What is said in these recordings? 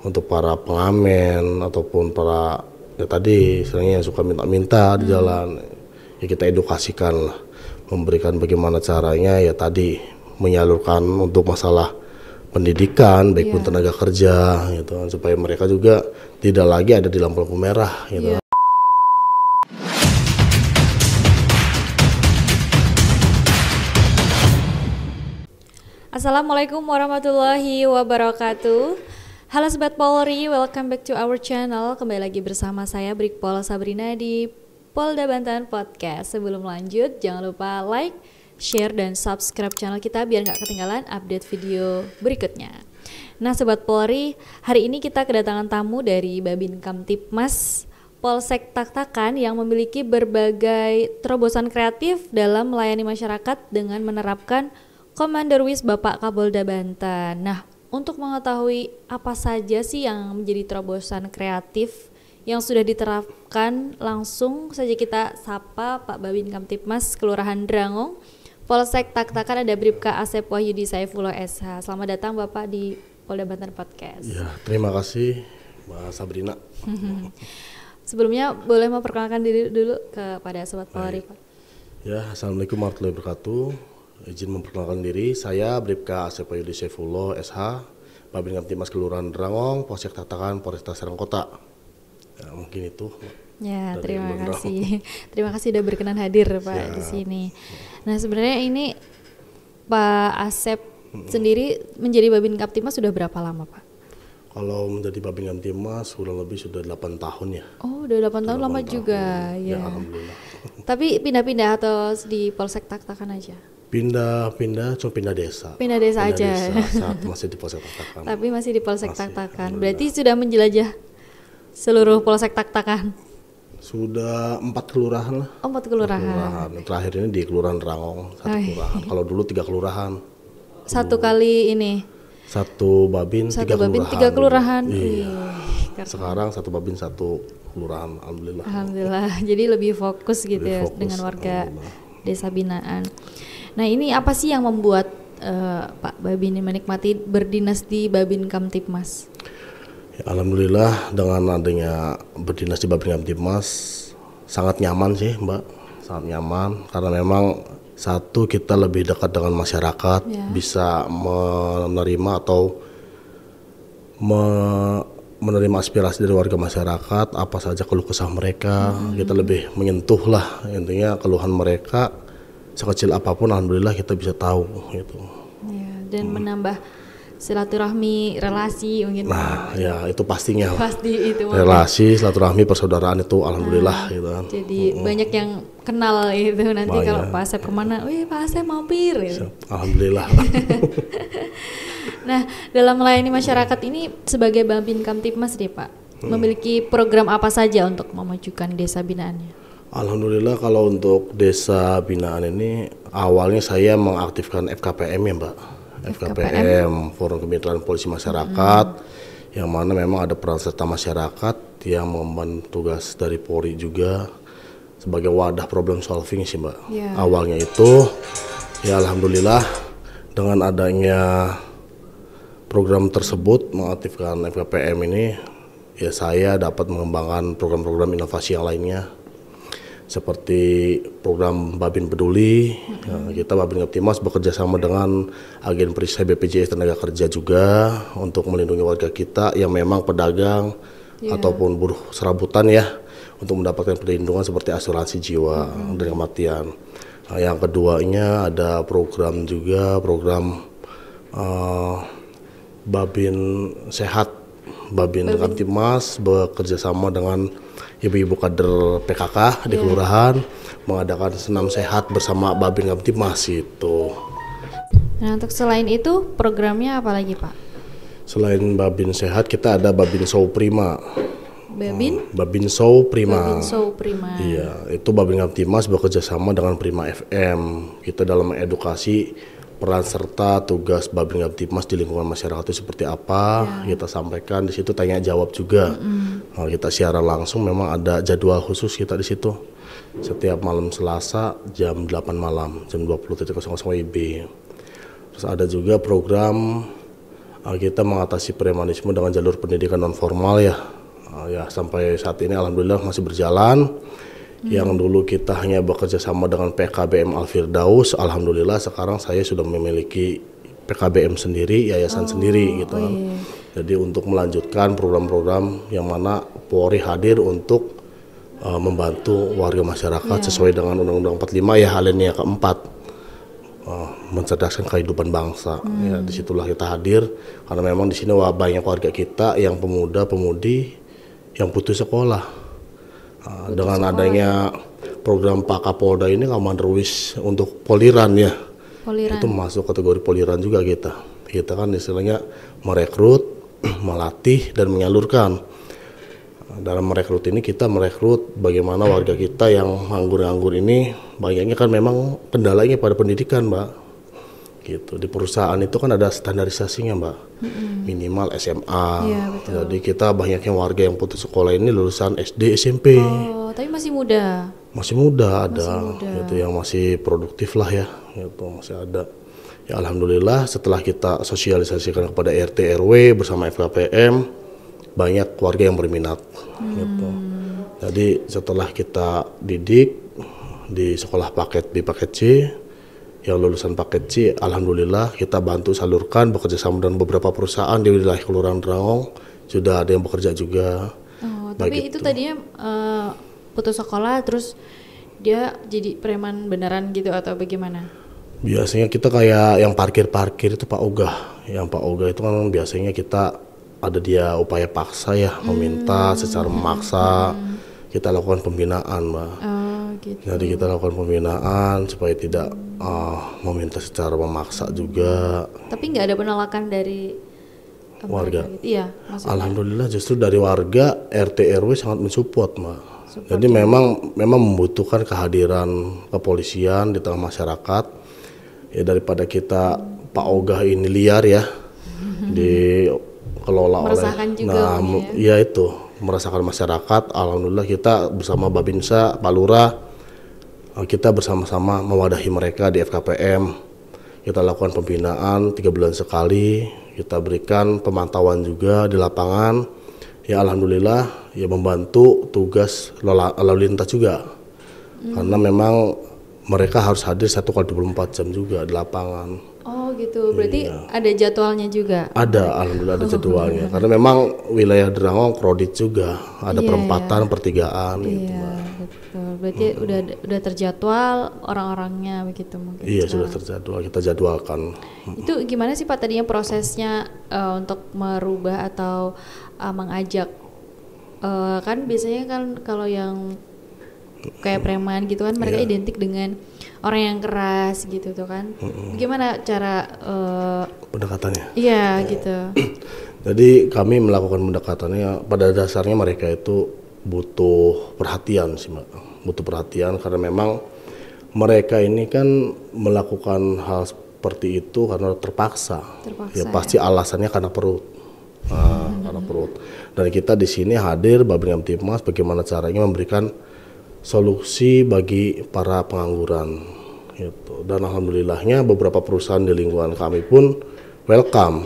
untuk para pengamen ataupun para ya tadi istilahnya yang suka minta-minta di jalan, ya kita edukasikan lah, memberikan bagaimana caranya ya tadi menyalurkan untuk masalah pendidikan baik pun tenaga kerja gitu supaya mereka juga tidak lagi ada di lampu merah gitu. Assalamualaikum warahmatullahi wabarakatuh. Halo Sobat Polri, welcome back to our channel. Kembali lagi bersama saya Brigpol Sabrina di Polda Banten Podcast. Sebelum lanjut, jangan lupa like, share, dan subscribe channel kita biar gak ketinggalan update video berikutnya. Nah Sobat Polri, hari ini kita kedatangan tamu dari Babin Kamtibmas Polsek Tak-Takan yang memiliki berbagai terobosan kreatif dalam melayani masyarakat dengan menerapkan Komander Wis Bapak Kapolda Banten. Nah, untuk mengetahui apa saja sih yang menjadi terobosan kreatif yang sudah diterapkan, langsung saja kita sapa Pak Babin Kamtibmas Kelurahan Drangong, Polsek Tak-Takan, ada Bribka Asep Wahyudi Saifullah SH. Selamat datang Bapak di Polda Banten Podcast. Ya, terima kasih Mbak Sabrina. Sebelumnya boleh memperkenalkan diri dulu kepada Sobat Polri, Pak. Ya, Assalamualaikum warahmatullahi wabarakatuh. Izin memperkenalkan diri, saya Bribka Asep Wahyudi Saifullah SH, Babin Kamtibmas Kelurahan Drangong, Polsek Tak-Takan, Polresta Serang Kota. Ya, mungkin itu. Ya, terima kasih. Terima kasih sudah berkenan hadir Pak di sini. Nah, sebenarnya ini Pak Asep sendiri menjadi Babin Kamtibmas sudah berapa lama, Pak? Kalau menjadi Babin Kamtibmas kurang lebih sudah 8 tahun ya. Oh, udah 8 tahun, lama juga ya. Alhamdulillah. Tapi pindah-pindah atau di Polsek Tak-Takan aja? Pindah, cuma pindah desa. Pindah desa aja. Saat masih di Polsek Tak-Takan. Tapi masih di Polsek Tak-Takan. Berarti sudah menjelajah seluruh Polsek Tak-Takan. Sudah 4 kelurahan lah. Oh, 4 kelurahan. Terakhir ini di Kelurahan Drangong, 1 kelurahan. Kalau dulu 3 kelurahan. Satu kali ini. 1 babin, 3 babin, kelurahan. 3 kelurahan. Iya. Sekarang 1 babin, 1 kelurahan. Alhamdulillah. Alhamdulillah. Jadi lebih fokus gitu ya dengan warga desa binaan. Nah, ini apa sih yang membuat Pak Babin menikmati berdinas di Babin Kamtibmas? Ya, alhamdulillah dengan adanya berdinas di Babin Kamtibmas sangat nyaman sih Mbak, sangat nyaman karena memang satu kita lebih dekat dengan masyarakat, bisa menerima atau menerima aspirasi dari warga masyarakat, apa saja keluh kesah mereka, kita lebih menyentuh lah intinya keluhan mereka. Sekecil apapun alhamdulillah kita bisa tahu gitu. Ya, dan menambah silaturahmi, relasi mungkin. Nah, ya itu pastinya. Pasti itu. Relasi, silaturahmi, persaudaraan itu alhamdulillah gitu kan. Jadi banyak yang kenal itu nanti kalau Pak Asep kemana, wih Pak Asep mampir gitu. Alhamdulillah. Nah, dalam melayani masyarakat ini sebagai Babin Kamtibmas nih Pak, memiliki program apa saja untuk memajukan desa binaannya? Alhamdulillah kalau untuk desa binaan ini awalnya saya mengaktifkan FKPM ya Mbak. FKPM, Forum Kemitraan Polisi Masyarakat, yang mana memang ada peran serta masyarakat yang mengemban tugas dari Polri juga sebagai wadah problem solving sih Mbak. Awalnya itu ya alhamdulillah dengan adanya program tersebut mengaktifkan FKPM ini ya saya dapat mengembangkan program-program inovasi yang lainnya. Seperti program Babin Peduli, kita Babin Kamtibmas bekerja sama dengan agen perisai BPJS Tenaga Kerja juga untuk melindungi warga kita yang memang pedagang ataupun buruh serabutan ya, untuk mendapatkan perlindungan seperti asuransi jiwa dan kematian. Nah, yang keduanya ada program Babin Sehat, Babin Kamtibmas bekerja sama dengan ibu-ibu kader PKK di kelurahan mengadakan senam sehat bersama Babin Kamtibmas itu. Nah, untuk selain itu programnya apa lagi Pak? Selain Babin Sehat kita ada Babin Show Prima. Babin Show Prima. Babin Show Prima. Iya, itu Babin Kamtibmas bekerja sama dengan Prima FM. Kita dalam mengedukasi peran serta tugas Babin Kamtibmas di lingkungan masyarakat itu seperti apa, kita sampaikan di situ, tanya jawab juga. Nah, kita siaran langsung, memang ada jadwal khusus kita di situ. Setiap malam Selasa jam 8 malam, jam 20.00 WIB. Terus ada juga program kita mengatasi premanisme dengan jalur pendidikan non formal ya. Ya sampai saat ini alhamdulillah masih berjalan. Yang dulu kita hanya bekerja sama dengan PKBM Al Firdaus, alhamdulillah sekarang saya sudah memiliki PKBM sendiri, yayasan sendiri gitu kan. Jadi untuk melanjutkan program-program yang mana Polri hadir untuk membantu warga masyarakat sesuai dengan Undang-Undang 45 ya alinea keempat, mencerdaskan kehidupan bangsa. Ya disitulah kita hadir karena memang di sini banyak warga kita yang pemuda-pemudi yang putus sekolah. Dengan adanya program Pak Kapolda ini Kamanderwis untuk poliran ya. Itu masuk kategori poliran juga kita. Kita kan istilahnya merekrut, melatih dan menyalurkan. Dalam merekrut ini kita merekrut bagaimana warga kita yang nganggur-nganggur ini banyaknya kan memang kendalanya pada pendidikan, Mbak. Gitu. Di perusahaan itu kan ada standarisasinya, Mbak. Minimal SMA. Iya, betul. Jadi kita banyaknya warga yang putus sekolah ini lulusan SD, SMP. Oh, tapi masih muda. Masih muda ada, gitu yang masih produktif lah ya, gitu masih ada. Ya alhamdulillah setelah kita sosialisasikan kepada RT RW bersama FKPM banyak warga yang berminat, gitu. Jadi setelah kita didik di sekolah paket B, paket C, yang lulusan paket C, alhamdulillah kita bantu salurkan bekerja sama dengan beberapa perusahaan di wilayah Kelurahan Rangong, sudah ada yang bekerja juga. Oh, tapi itu tadinya putus sekolah terus dia jadi preman beneran gitu atau bagaimana? Biasanya kita kayak yang parkir-parkir itu Pak Ogah. Yang Pak Ogah itu kan biasanya kita ada dia upaya paksa ya, meminta secara memaksa. Kita lakukan pembinaan, Mbak. Oh, gitu. Jadi kita lakukan pembinaan supaya tidak meminta secara memaksa juga. Tapi nggak ada penolakan dari warga. Gitu. Iya, maksudnya. Alhamdulillah justru dari warga RT RW sangat mensupport, Mbak. Jadi memang membutuhkan kehadiran kepolisian di tengah masyarakat. Ya daripada kita Pak Ogah ini liar ya, dikelola oleh. Juga ya itu merasakan masyarakat. Alhamdulillah kita bersama Babinsa, Pak Lurah, kita bersama-sama mewadahi mereka di FKPM. Kita lakukan pembinaan 3 bulan sekali. Kita berikan pemantauan juga di lapangan. Ya alhamdulillah ya membantu tugas lalu lintas juga. Karena memang mereka harus hadir 1x24 jam juga di lapangan. Oh gitu, berarti ada jadwalnya juga? Ada, alhamdulillah ada jadwalnya. Karena memang wilayah Derangong kredit juga, ada perempatan, pertigaan. Iya, gitu. Betul. Berarti udah terjadwal orang-orangnya begitu mungkin? Iya, sudah terjadwal, kita jadwalkan. Itu gimana sih Pak tadinya prosesnya untuk merubah atau mengajak? Kan biasanya kan kalau yang kayak preman gitu kan mereka identik dengan orang yang keras gitu tuh kan. Gimana cara pendekatannya? Iya gitu. Jadi kami melakukan pendekatannya pada dasarnya mereka itu butuh perhatian sih Mbak. Butuh perhatian karena memang mereka ini kan melakukan hal seperti itu karena terpaksa ya pasti alasannya karena perut. Karena perut. Dan kita di sini hadir Babin Kamtibmas bagaimana caranya memberikan solusi bagi para pengangguran gitu. Dan alhamdulillahnya beberapa perusahaan di lingkungan kami pun welcome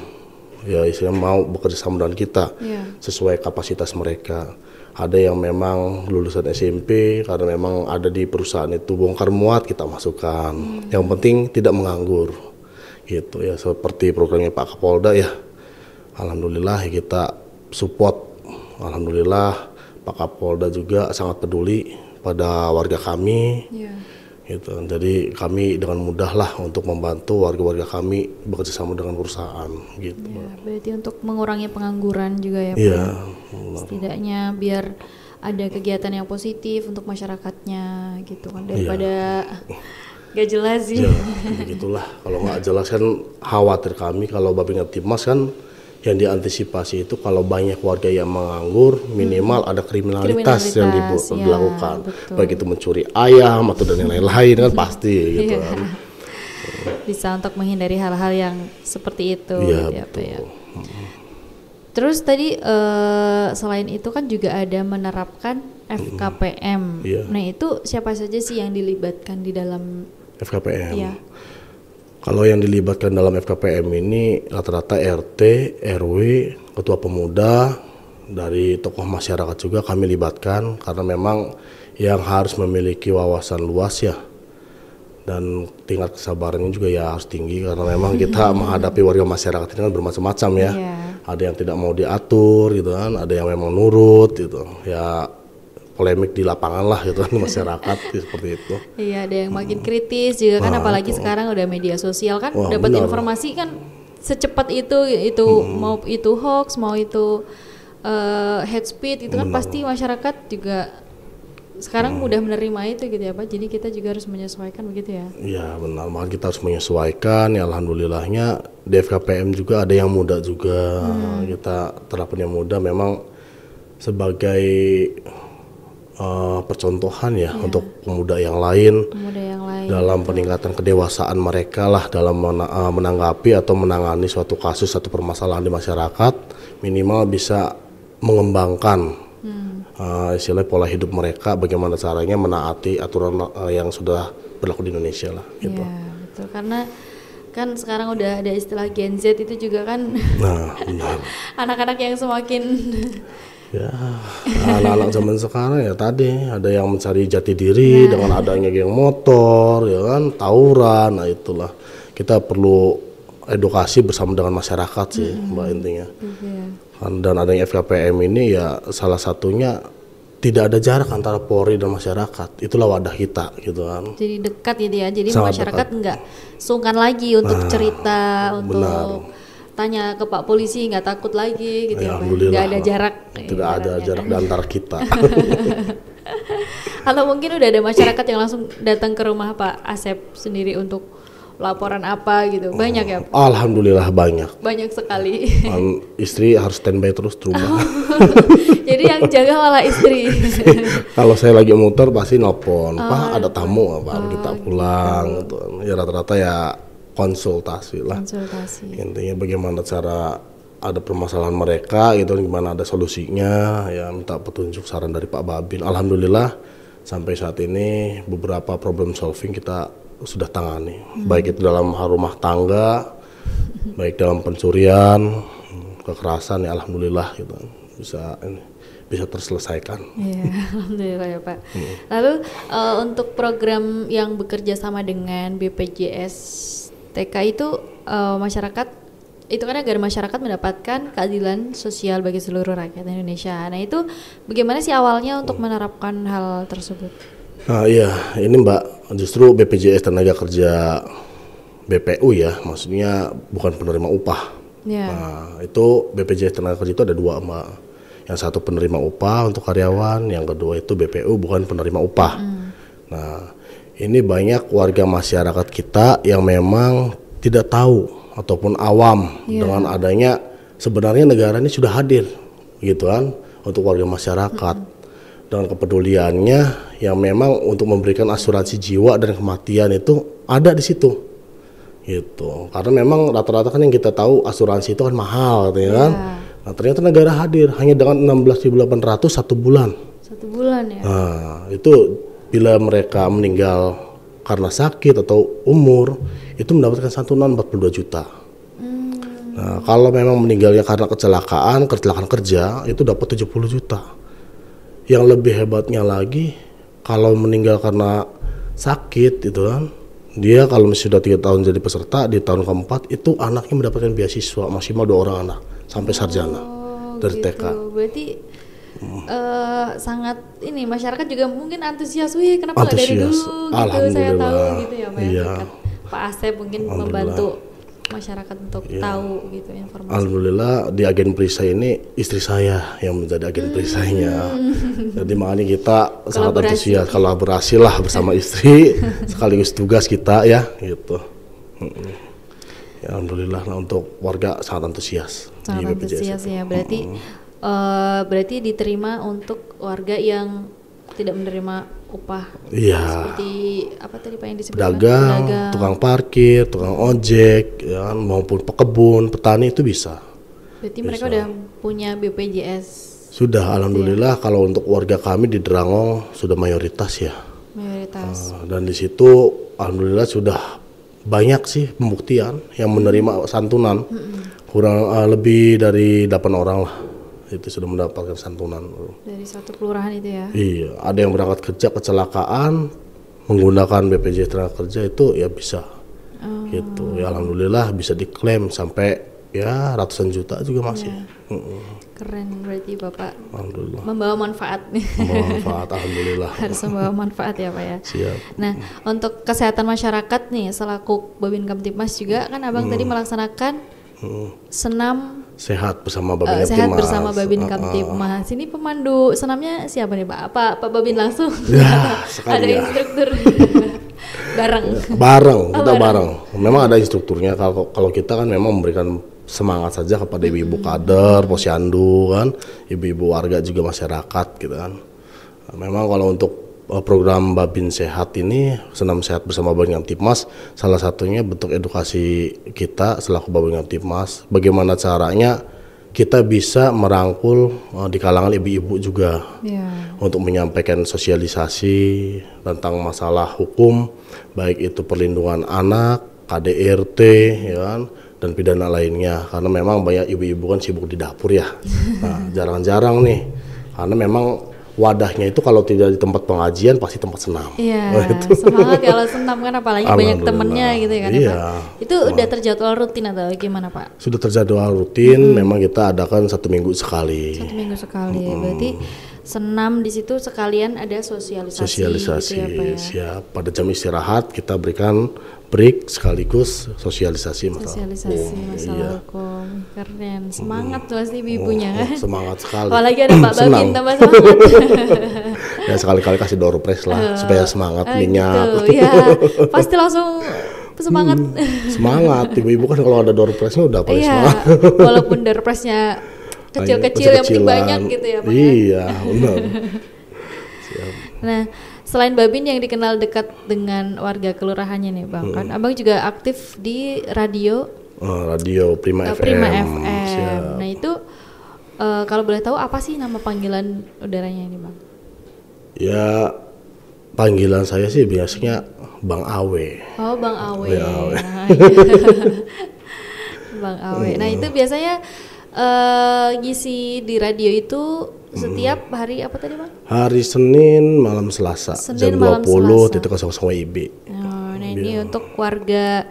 ya istilahnya mau bekerja sama dengan kita sesuai kapasitas mereka. Ada yang memang lulusan SMP karena memang ada di perusahaan itu bongkar muat kita masukkan. Yang penting tidak menganggur gitu ya, seperti programnya Pak Kapolda ya. Alhamdulillah ya kita support. Alhamdulillah Pak Kapolda juga sangat peduli pada warga kami, gitu. Jadi kami dengan mudah lah untuk membantu warga-warga kami bekerja sama dengan perusahaan, gitu. Ya, berarti untuk mengurangi pengangguran juga ya Pak. Iya. Setidaknya biar ada kegiatan yang positif untuk masyarakatnya, gitu kan daripada gak jelas sih. Ya, begitulah. Kalau nggak jelas kan khawatir kami kalau Babin Kamtibmas kan yang diantisipasi itu kalau banyak warga yang menganggur minimal ada kriminalitas yang dilakukan baik itu mencuri ayam atau dan lain-lain kan pasti gitu kan. Bisa untuk menghindari hal-hal yang seperti itu ya, gitu ya. Terus tadi selain itu kan juga ada menerapkan FKPM. Nah itu siapa saja sih yang dilibatkan di dalam FKPM? Kalau yang dilibatkan dalam FKPM ini rata-rata RT, RW, ketua pemuda, dari tokoh masyarakat juga kami libatkan karena memang yang harus memiliki wawasan luas ya, dan tingkat kesabarannya juga ya harus tinggi karena memang kita menghadapi warga masyarakat ini kan bermacam-macam ya. Ada yang tidak mau diatur gitu kan, ada yang memang nurut gitu ya, polemik di lapangan lah gitu kan masyarakat seperti itu. Iya, ada yang makin kritis juga kan, apalagi sekarang udah media sosial kan, dapat informasi kan secepat itu mau itu hoax, mau itu hate speech itu kan pasti masyarakat juga sekarang mudah menerima itu gitu ya Pak. Jadi kita juga harus menyesuaikan begitu ya. Iya benar, makanya kita harus menyesuaikan ya. Alhamdulillahnya di FKPM juga ada yang muda juga. Kita terapkan yang muda memang sebagai percontohan ya untuk pemuda yang lain dalam peningkatan kedewasaan mereka lah dalam menanggapi atau menangani suatu kasus, satu permasalahan di masyarakat, minimal bisa mengembangkan istilah pola hidup mereka, bagaimana caranya menaati aturan yang sudah berlaku di Indonesia lah gitu. Iya, betul, karena kan sekarang udah ada istilah Gen Z itu juga kan. Nah, benar. Anak-anak yang semakin ya, anak-anak zaman sekarang ya tadi ada yang mencari jati diri dengan adanya geng motor, ya kan, tawuran. Nah itulah kita perlu edukasi bersama dengan masyarakat sih, Mbak, intinya. Dan adanya FKPM ini ya salah satunya tidak ada jarak antara Polri dan masyarakat. Itulah wadah kita gitu kan. Jadi dekat gitu ya. Jadi Sangat masyarakat nggak sungkan lagi untuk cerita, untuk benar. Tanya ke Pak Polisi, nggak takut lagi gitu ya, Alhamdulillah. nggak ada jarak. Tidak ada jarak di antara kita. Atau mungkin udah ada masyarakat yang langsung datang ke rumah Pak Asep sendiri untuk laporan apa gitu, banyak ya Pak? Alhamdulillah banyak. Banyak sekali. Istri harus standby terus di rumah. Jadi yang jaga malah istri. Kalau saya lagi muter pasti nelpon, Pak ada tamu apa, kita pulang gitu. Ya rata-rata ya konsultasi lah. Intinya bagaimana cara ada permasalahan mereka gitu, gimana ada solusinya, ya minta petunjuk saran dari Pak Babin. Alhamdulillah sampai saat ini beberapa problem solving kita sudah tangani, baik itu dalam rumah tangga, baik dalam pencurian, kekerasan, ya alhamdulillah gitu bisa terselesaikan. Iya, alhamdulillah ya Pak. Lalu untuk program yang bekerja sama dengan BPJS TK itu masyarakat itu kan agar masyarakat mendapatkan keadilan sosial bagi seluruh rakyat Indonesia. Nah itu bagaimana sih awalnya untuk menerapkan hal tersebut? Nah iya, ini Mbak, justru BPJS Tenaga Kerja BPU ya, maksudnya bukan penerima upah. Nah itu BPJS Tenaga Kerja itu ada dua Mbak. Yang satu penerima upah untuk karyawan, yang kedua itu BPU bukan penerima upah. Nah ini banyak warga masyarakat kita yang memang tidak tahu ataupun awam dengan adanya sebenarnya negara ini sudah hadir gitu kan untuk warga masyarakat. Dengan kepeduliannya yang memang untuk memberikan asuransi jiwa dan kematian itu ada di situ gitu, karena memang rata-rata kan yang kita tahu asuransi itu kan mahal gitu kan. Nah ternyata negara hadir hanya dengan 16.800 satu bulan ya. Nah itu bila mereka meninggal karena sakit atau umur itu mendapatkan santunan 42 juta. Nah kalau memang meninggalnya karena kecelakaan kerja itu dapat 70 juta. Yang lebih hebatnya lagi, kalau meninggal karena sakit itu kan, dia kalau sudah 3 tahun jadi peserta, di tahun keempat itu anaknya mendapatkan beasiswa maksimal 2 orang anak sampai sarjana dari gitu. TK. Berarti sangat ini masyarakat juga mungkin antusias, wih kenapa nggak dari dulu gitu, saya tahu gitu ya Pak. Iya. Pak Asep mungkin membantu masyarakat untuk tahu gitu informasi. Alhamdulillah di agen perisai ini istri saya yang menjadi agen perisainya. Jadi makanya kita sangat antusias, kolaborasi lah bersama istri sekaligus tugas kita ya gitu. Ya, alhamdulillah untuk warga sangat antusias. Sangat antusias ya, berarti berarti diterima untuk warga yang tidak menerima upah. Iya. Seperti apa tadi Pak yang disebutkan? Pedagang, tukang parkir, tukang ojek, ya, maupun pekebun, petani itu bisa. Berarti mereka udah punya BPJS. Sudah, alhamdulillah. Kalau untuk warga kami di Derangong sudah mayoritas ya. Mayoritas. Dan di situ alhamdulillah sudah banyak sih pembuktian yang menerima santunan. Kurang lebih dari 8 orang lah itu sudah mendapatkan santunan. Dari satu kelurahan itu ya? Iya, ada yang berangkat kerja kecelakaan menggunakan BPJS tenaga kerja itu ya bisa. Gitu. Ya alhamdulillah bisa diklaim sampai ya ratusan juta juga masih. Keren berarti Bapak. Alhamdulillah. Membawa manfaat. Membawa manfaat, alhamdulillah. Harus membawa manfaat ya Pak ya. Siap. Nah, untuk kesehatan masyarakat nih selaku Babin Kamtibmas juga kan Abang tadi melaksanakan senam Sehat bersama Babin Kamtibmas. sehat bersama Babin Kamtibmas. Ini pemandu senamnya siapa nih Pak? Pak Babin langsung? Ya, Ada sekali ya. instruktur. Bareng. Kita bareng. Memang ada instrukturnya. Kalau kita kan memang memberikan semangat saja kepada ibu-ibu kader, posyandu kan, ibu-ibu warga juga masyarakat gitu kan. Memang kalau untuk program Babin Sehat ini, senam sehat bersama Babin Kamtibmas, salah satunya bentuk edukasi kita selaku Babin Kamtibmas, bagaimana caranya kita bisa merangkul di kalangan ibu-ibu juga untuk menyampaikan sosialisasi tentang masalah hukum, baik itu perlindungan anak, KDRT, ya kan, dan pidana lainnya. Karena memang banyak ibu-ibu kan sibuk di dapur ya. Nah, jarang-jarang nih, karena memang wadahnya itu kalau tidak di tempat pengajian pasti tempat senam. Iya, semangat kalau senam kan apalagi banyak temennya gitu ya kan iya, Pak. Itu udah terjadwal rutin atau gimana Pak? Sudah terjadwal rutin, memang kita adakan 1 minggu sekali. 1 minggu sekali, berarti senam di situ sekalian ada sosialisasi gitu ya Pak ya? Siap. Pada jam istirahat kita berikan break sekaligus sosialisasi masalah masalah hukum. Keren, semangat pasti ibunya kan? Semangat sekali. Apalagi ada Pak Babin tambah semangat. Ya sekali-kali kasih door prize lah supaya semangat minyak. Gitu, ya pasti langsung semangat. Semangat, ibu-ibu kan kalau ada door prize-nya udah paling semangat. Walaupun door prize-nya kecil-kecil yang penting banyak gitu ya Pak. Iya, benar. Nah, selain Babin yang dikenal dekat dengan warga kelurahannya nih Bang, kan Abang juga aktif di radio. Radio Prima FM. Prima FM. Siap. Nah itu kalau boleh tahu apa sih nama panggilan udaranya ini Bang? Ya panggilan saya sih biasanya Bang Awe. Oh Bang Awe. Ya, Awe. Nah, iya. Bang Awe. Nah itu biasanya ngisi di radio itu setiap hari apa tadi Bang? Hari Senin malam Selasa Senin jam malam 20.00 WIB. Oh, nah ini untuk warga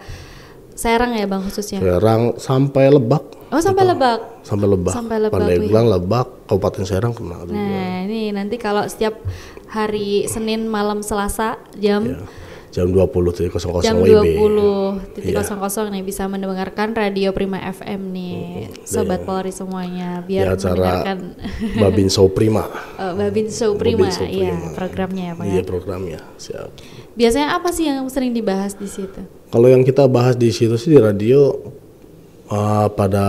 Serang ya Bang khususnya? Serang sampai Lebak. Oh sampai Lebak? Sampai Lebak. Pandeglang, Lebak, Kabupaten Serang kena juga. Nah ini nanti kalau setiap hari Senin malam Selasa jam 20.00 jam WIB. 20.00 nih bisa mendengarkan Radio Prima FM nih Sobat Polri semuanya biar mendengarkan Babin Show Prima. Babin Show Prima, iya programnya ya Pak. Iya programnya, siap. Biasanya apa sih yang sering dibahas di situ? Kalau yang kita bahas di situ sih di radio pada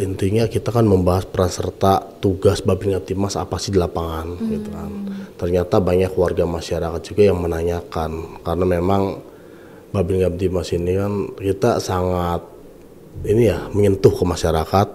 intinya kita kan membahas peran serta tugas Babin Kamtibmas apa sih di lapangan gitu kan. Ternyata banyak warga masyarakat juga yang menanyakan karena memang Babin Kamtibmas ini kan kita sangat ini ya menyentuh ke masyarakat,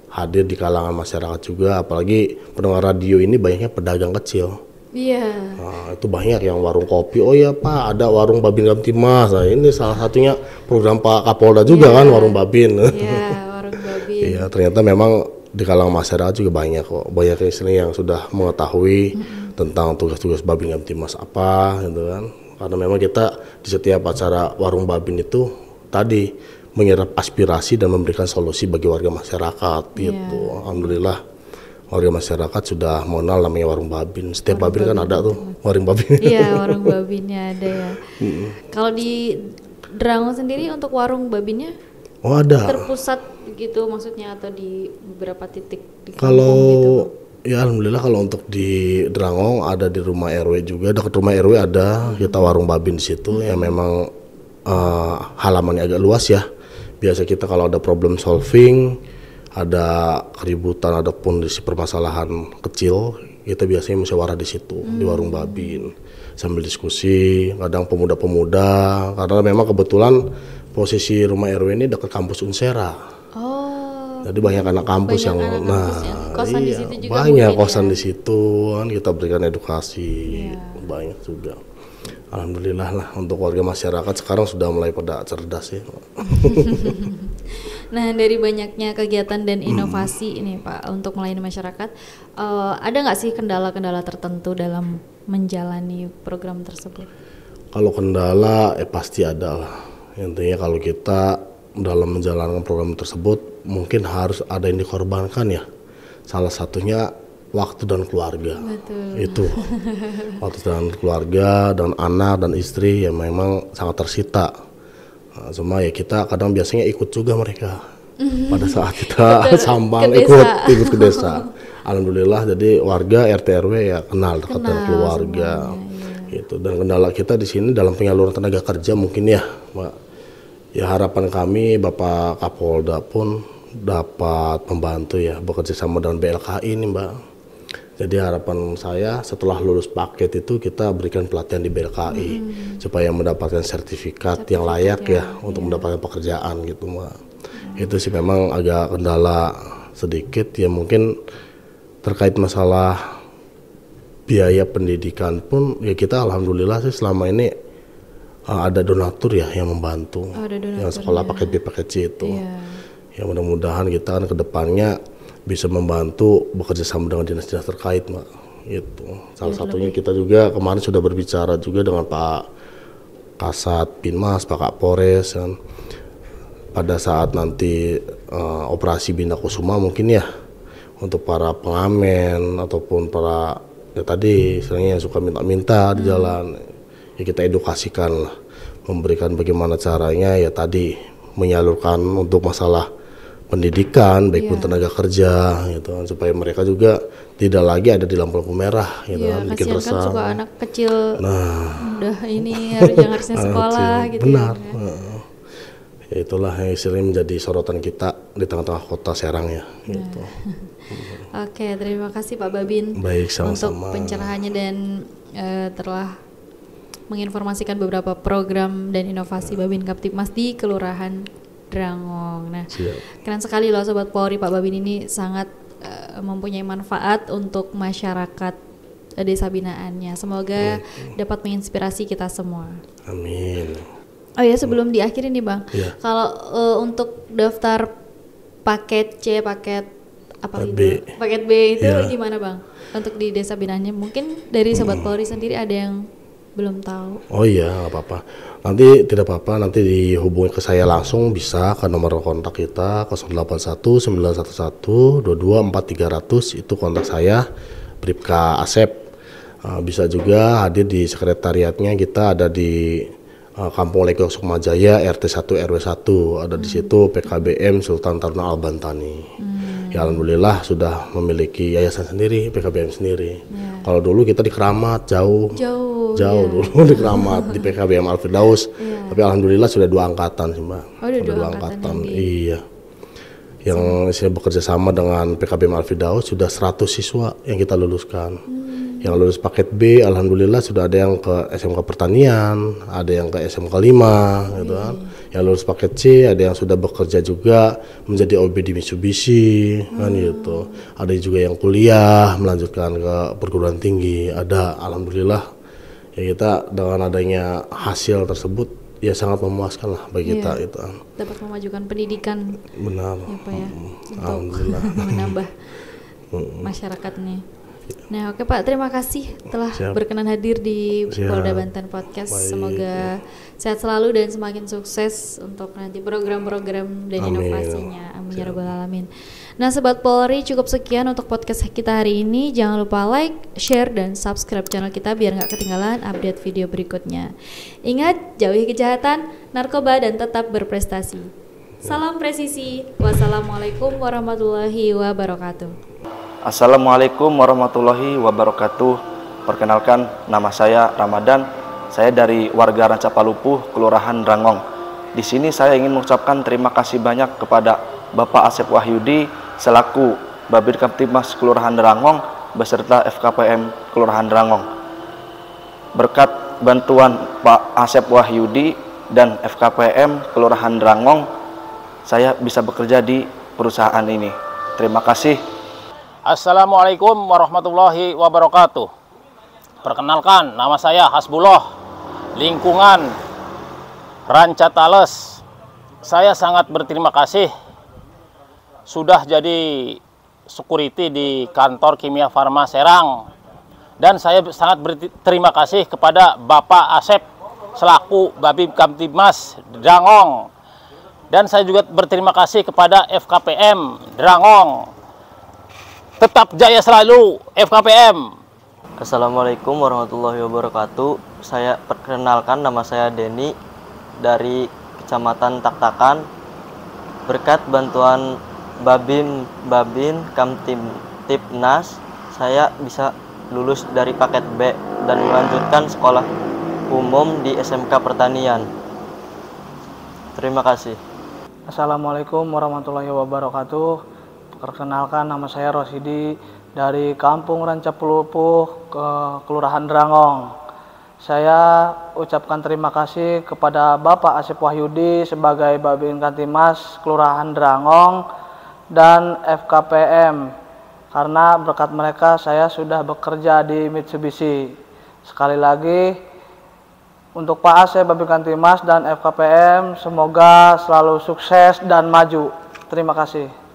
hadir di kalangan masyarakat juga, apalagi pendengar radio ini banyaknya pedagang kecil. Iya. Nah, itu banyak yang warung kopi. Oh ya Pak, ada warung Babin Kamtibmas. Nah, ini salah satunya program Pak Kapolda juga kan warung Babin. Iya, warung Babin. Iya, ternyata memang di kalangan masyarakat juga banyak kok. Banyak yang sudah mengetahui tentang tugas-tugas Babin Kamtibmas apa gitu kan. Karena memang kita di setiap acara warung Babin itu tadi menyerap aspirasi dan memberikan solusi bagi warga masyarakat gitu. Alhamdulillah warga masyarakat sudah mengenal namanya warung Babin. Setiap warung Babin kan ada tuh warung Babin. Iya, warung Babinnya ada ya. Kalau di Drango sendiri untuk warung Babinnya ada. Terpusat gitu maksudnya atau di beberapa titik di kampung kalau gitu? Ya alhamdulillah kalau untuk di Drangong ada di rumah RW juga, dekat rumah RW ada kita warung Babin di situ ya memang halamannya agak luas ya. Biasa kita kalau ada problem solving, ada keributan, ada kondisi permasalahan kecil, kita biasanya musyawarah di situ di warung Babin sambil diskusi. Kadang pemuda-pemuda karena memang kebetulan posisi rumah RW ini dekat kampus Unsera. Oh. Jadi banyak anak kampus yang kosan di situ juga banyak kosan di situ kan kita berikan edukasi banyak juga. Alhamdulillah lah untuk warga masyarakat sekarang sudah mulai pada cerdas ya. Nah, dari banyaknya kegiatan dan inovasi ini Pak untuk melayani masyarakat, ada nggak sih kendala-kendala tertentu dalam menjalani program tersebut? Kalau kendala pasti ada lah. Intinya kalau kita dalam menjalankan program tersebut mungkin harus ada yang dikorbankan ya. Salah satunya waktu dan keluarga. Betul. Itu waktu dan keluarga dan anak dan istri yang memang sangat tersita. Nah, cuma ya kita kadang biasanya ikut juga mereka pada saat kita sambang ikut ke desa. Alhamdulillah jadi warga RT RW ya kenal dekat dengan keluarga gitu. Dan kendala kita di sini dalam penyaluran tenaga kerja mungkin ya Mbak. Ya harapan kami Bapak Kapolda pun dapat membantu ya bekerja sama dengan BLKI ini Mbak. Jadi harapan saya setelah lulus paket itu kita berikan pelatihan di BLKI supaya mendapatkan sertifikat yang layak ya untuk mendapatkan pekerjaan gitu Mbak. Itu sih memang agak kendala sedikit ya mungkin terkait masalah biaya pendidikan pun ya kita alhamdulillah sih selama ini ada donatur ya yang membantu yang sekolah paket B paket C itu. Ya mudah-mudahan kita kan kedepannya bisa membantu bekerja sama dengan dinas-dinas terkait Mbak. Itu salah satunya kita juga kemarin sudah berbicara juga dengan Pak Kasat Binmas, Pak Kapolres kan. Pada saat nanti operasi Bina Kusuma mungkin ya untuk para pengamen ataupun para ya tadi istilahnya yang suka minta-minta di jalan ya kita edukasikan lah, memberikan bagaimana caranya ya tadi menyalurkan untuk masalah pendidikan baik pun tenaga kerja gitu kan supaya mereka juga tidak lagi ada di lampu-lampu merah gitu kan bikin resah. Kan suka anak kecil udah ini harusnya sekolah gitu benar. Ya. Ya itulah yang istilahnya menjadi sorotan kita di tengah-tengah kota Serang ya gitu. Oke, terima kasih Pak Babin. Baik, sama-sama. Untuk pencerahannya dan telah menginformasikan beberapa program dan inovasi Babin Kaptipmas di Kelurahan Drangong. Nah, keren sekali loh Sobat Polri, Pak Babin ini sangat mempunyai manfaat untuk masyarakat desa binaannya. Semoga dapat menginspirasi kita semua. Amin. Oh ya, sebelum diakhiri nih Bang, kalau untuk daftar paket C, paket apa itu? Paket B itu gimana Bang? Untuk di desa binaannya mungkin dari Sobat Polri sendiri ada yang belum tahu. Oh iya, nggak apa-apa. Nanti tidak apa-apa, nanti dihubungi ke saya langsung bisa ke nomor kontak kita 081 911 22 4300 itu kontak saya, Bribka Asep. Bisa juga hadir di sekretariatnya kita ada di Kampung Legok Sukmajaya RT 1 RW 1 ada di situ PKBM Sultan Taruna Al-Bantani. Ya alhamdulillah sudah memiliki yayasan sendiri, PKBM sendiri. Kalau dulu kita di Keramat jauh dulu di Keramat di PKBM Al-Firdaus. Tapi alhamdulillah sudah 2 angkatan sih Mbak. Sudah 2 angkatan. Iya. Yang saya bekerja sama dengan PKBM Al-Firdaus sudah 100 siswa yang kita luluskan. Yang lulus paket B alhamdulillah sudah ada yang ke SMK Pertanian, ada yang ke SMK 5 gitu kan. Yang lulus paket C ada yang sudah bekerja juga menjadi OB di Mitsubishi kan gitu. Ada juga yang kuliah melanjutkan ke perguruan tinggi. Ada alhamdulillah ya kita dengan adanya hasil tersebut ya sangat memuaskan lah bagi kita itu. Dapat memajukan pendidikan. Benar. Ya, Pak, ya, alhamdulillah. Untuk menambah masyarakatnya. Nah, oke Pak, terima kasih telah berkenan hadir di Polda Banten Podcast. Semoga sehat selalu dan semakin sukses untuk nanti program-program dan inovasinya. Amin ya rabbal alamin. Nah, Sobat Polri, cukup sekian untuk podcast kita hari ini. Jangan lupa like, share, dan subscribe channel kita biar nggak ketinggalan update video berikutnya. Ingat, jauhi kejahatan, narkoba, dan tetap berprestasi. Salam presisi. Wassalamualaikum warahmatullahi wabarakatuh. Assalamualaikum warahmatullahi wabarakatuh. Perkenalkan, nama saya Ramadan. Saya dari warga Rancapalupuh, Kelurahan Drangong. Di sini saya ingin mengucapkan terima kasih banyak kepada Bapak Asep Wahyudi selaku Babin Kaptipmas Kelurahan Drangong beserta FKPM Kelurahan Drangong. Berkat bantuan Pak Asep Wahyudi dan FKPM Kelurahan Drangong, saya bisa bekerja di perusahaan ini. Terima kasih. Assalamualaikum warahmatullahi wabarakatuh. Perkenalkan, nama saya Hasbullah lingkungan Rancatales. Saya sangat berterima kasih sudah jadi security di kantor Kimia Farma Serang. Dan saya sangat berterima kasih kepada Bapak Asep selaku Babin Kamtibmas Drangong. Dan saya juga berterima kasih kepada FKPM Drangong. Tetap jaya selalu FKPM. Assalamualaikum warahmatullahi wabarakatuh. Saya perkenalkan, nama saya Denny dari Kecamatan Taktakan. Berkat bantuan Babin Kamtibnas, saya bisa lulus dari paket B dan melanjutkan sekolah umum di SMK Pertanian. Terima kasih. Assalamualaikum warahmatullahi wabarakatuh. Perkenalkan, nama saya Rosidi dari Kampung Rancapalupuh, Kelurahan Drangong. Saya ucapkan terima kasih kepada Bapak Asep Wahyudi sebagai Babin Kamtibmas Kelurahan Drangong dan FKPM. Karena berkat mereka saya sudah bekerja di Mitsubishi. Sekali lagi untuk Pak Asep, Babin Kamtibmas dan FKPM, semoga selalu sukses dan maju. Terima kasih.